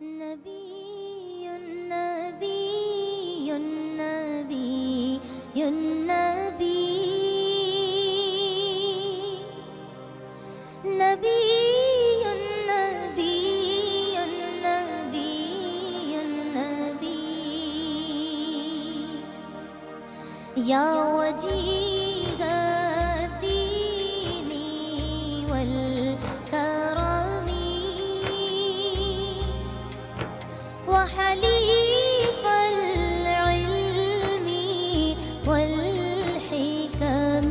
نبي نبي نبي نبي نبي نبي نبي نبي يا وجيه الدين والكرم وحليف العلم والحكم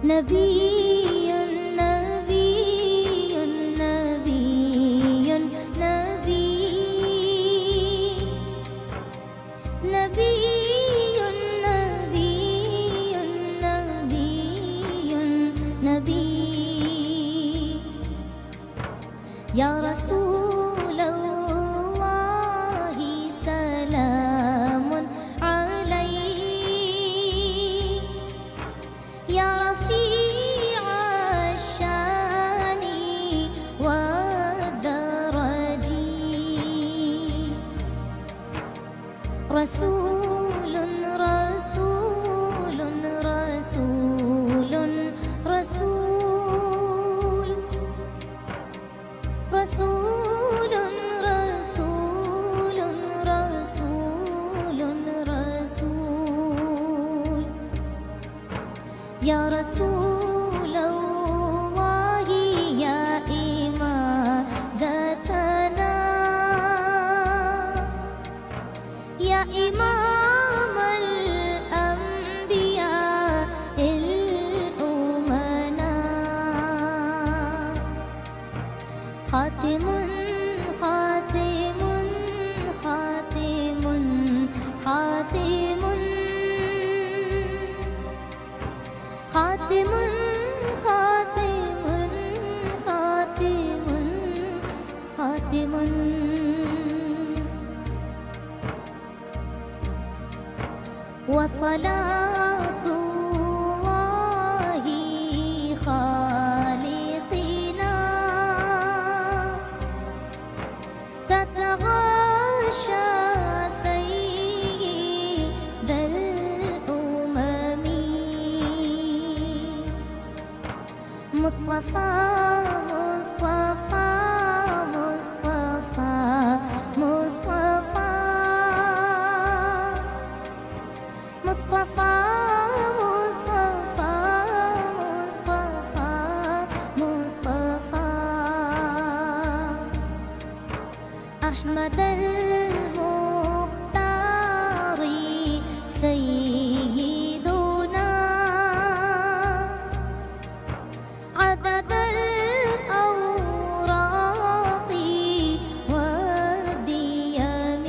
نبي نبي نبي نبي نبي نبي نبي نبي يا رسول الله سلام عليك يا رفيع الشان والدرج رسول رسول رسول رسول رسول رسول رسول رسول يا رسول الله يا إمادتنا يا إمام الأنبياء الأمنا خاتم خاتم خاتم خاتم خاتم خاتم خاتم خاتم وصلاة الله خالقنا تتغاشى سيد الأمم مصطفى مصطفى مصطفى مصطفى مصطفى مصطفى مصطفى مصطفى أحمد المختار سيدنا عدد الأوراق والديم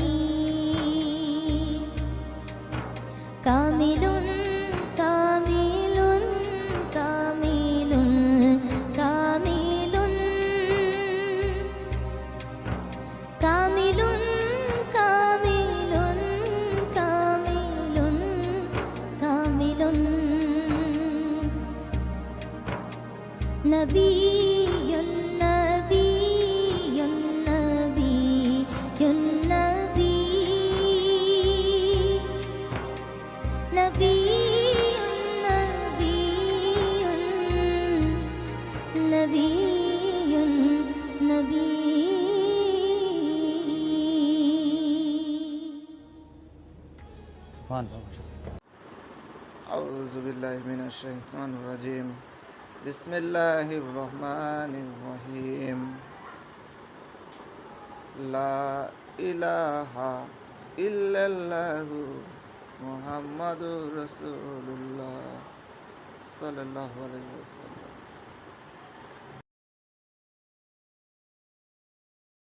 كامل كامل كامل كامل كامل كامل كامل كامل نبي نبي نبي نبي نبي نبي نبي أعوذ بالله من الشيطان الرجيم بسم الله الرحمن الرحيم لا إله إلا الله محمد رسول الله صلى الله عليه وسلم